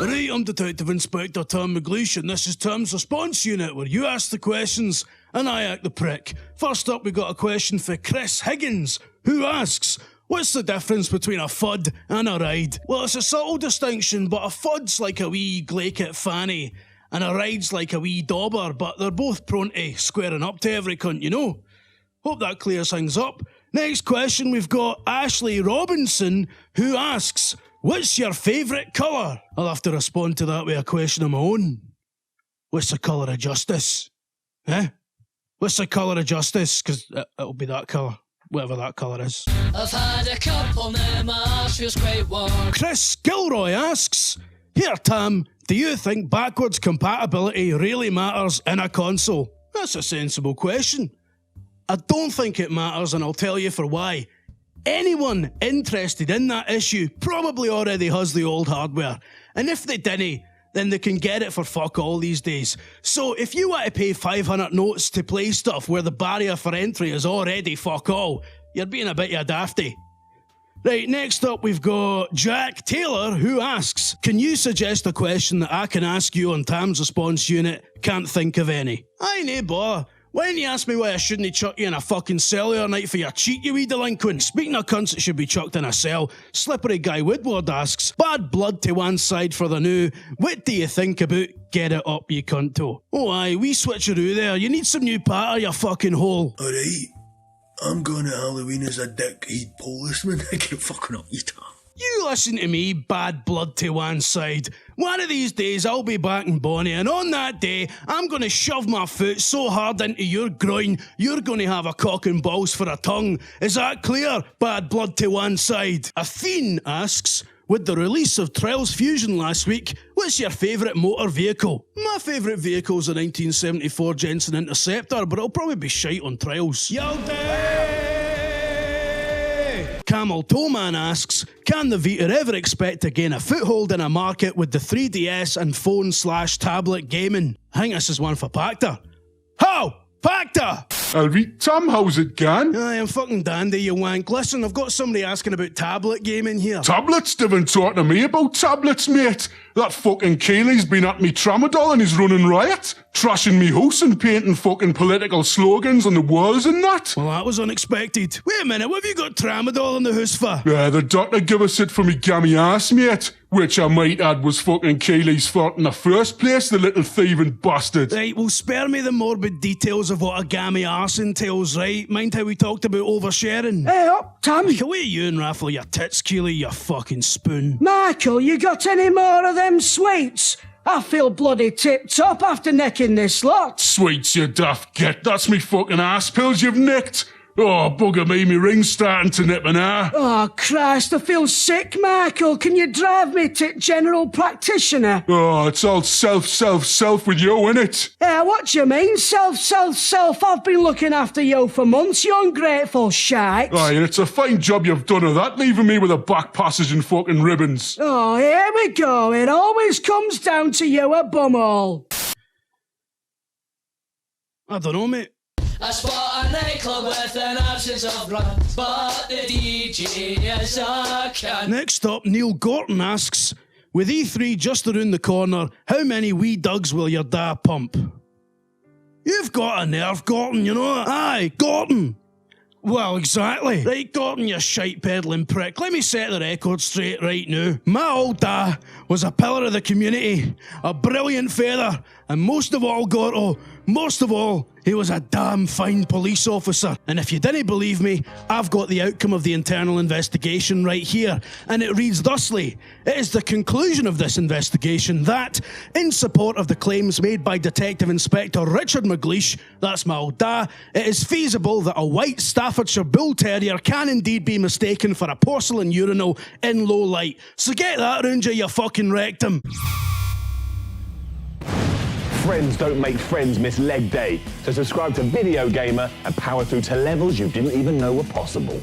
Alright, I'm Detective Inspector Tom McLeish, and this is Tom's Response Unit, where you ask the questions and I act the prick. First up, we got a question for Chris Higgins, who asks, what's the difference between a FUD and a ride? Well, it's a subtle distinction, but a FUD's like a wee glaikit fanny, and a ride's like a wee dauber, but they're both prone to squaring up to every cunt, you know? Hope that clears things up. Next question, we've got Ashley Robinson, who asks, what's your favourite colour? I'll have to respond to that with a question of my own. What's the colour of justice? Eh? What's the colour of justice? Because it'll be that colour, whatever that colour is. I've had a couple now, my arse feels quite warm. Chris Gilroy asks, here Tam, do you think backwards compatibility really matters in a console? That's a sensible question. I don't think it matters, and I'll tell you for why. Anyone interested in that issue probably already has the old hardware, and if they didn't, then they can get it for fuck all these days. So if you want to pay 500 notes to play stuff where the barrier for entry is already fuck all, you're being a bit of a dafty. Right, next up we've got Jack Taylor, who asks, can you suggest a question that I can ask you on Tam's Response Unit? Can't think of any. Aye, nae bother. Why didn't you ask me why I shouldn't chuck you in a fucking cell the other night for your cheat, you wee delinquent? Speaking of cunts that should be chucked in a cell, Slippery Guy Woodward asks, bad blood to one side for the new, what do you think about get it up, you cunto? Oh aye, wee switcheroo there, you need some new patter, you fucking hole. Alright, I'm going to Halloween as a dickhead policeman. I get fucking up, you Tom. You listen to me, bad blood to one side. One of these days I'll be back in Bonnie, and on that day I'm going to shove my foot so hard into your groin you're going to have a cock and balls for a tongue. Is that clear, bad blood to one side? Athene asks, with the release of Trials Fusion last week, what's your favourite motor vehicle? My favourite vehicle's a 1974 Jensen Interceptor, but it'll probably be shite on Trials. Yaldi! Camel Toeman asks, can the Vita ever expect to gain a foothold in a market with the 3DS and phone/tablet gaming? I think this is one for Pacta. How? Pacta! Alright, Tom, how's it going? I am fucking dandy, you wank. Listen, I've got somebody asking about tablet gaming here. Tablets? They've been talking to me about tablets, mate. That fucking Keely's been at me tramadol and he's running riot. Trashing me house and painting fucking political slogans on the walls and that. Well, that was unexpected. Wait a minute, what have you got tramadol in the house for? Yeah, the doctor gave us it for me gammy ass, mate. Which I might add was fucking Keely's fault in the first place, the little thieving bastard. Right, well spare me the morbid details of what a gammy arse entails, right? Mind how we talked about oversharing? Hey up, Tom. Away you and raffle your tits, Keely, you fucking spoon. Michael, you got any more of them sweets? I feel bloody tip-top after necking this lot. Sweets, you daft git. That's me fucking ass pills you've nicked. Oh, bugger me, me ring's starting to nip an hour. Oh, Christ, I feel sick, Michael. Can you drive me to general practitioner? Oh, it's all self with you, innit? Yeah, what do you mean, self? I've been looking after you for months, you ungrateful shite. Aye, and it's a fine job you've done of that, leaving me with a back passage and fucking ribbons. Oh, here we go. It always comes down to you a bumhole. I don't know, mate. I spot a nightclub with an absence of run, but the DJ is a cunt. Next up, Neil Gorton asks, with E3 just around the corner, how many wee dugs will your da pump? You've got a nerve, Gorton, you know that? Aye, Gorton. Well, exactly. Right, Gorton, you shite-peddling prick. Let me set the record straight right now. My old da was a pillar of the community, a brilliant feather, and most of all, Gorto, most of all, he was a damn fine police officer. And if you didn't believe me, I've got the outcome of the internal investigation right here, and it reads thusly. It is the conclusion of this investigation that, in support of the claims made by Detective Inspector Richard McLeish, that's my old da, it is feasible that a white Staffordshire Bull Terrier can indeed be mistaken for a porcelain urinal in low light. So get that round you fucking rectum. Friends don't make friends miss leg day. So subscribe to VideoGamer and power through to levels you didn't even know were possible.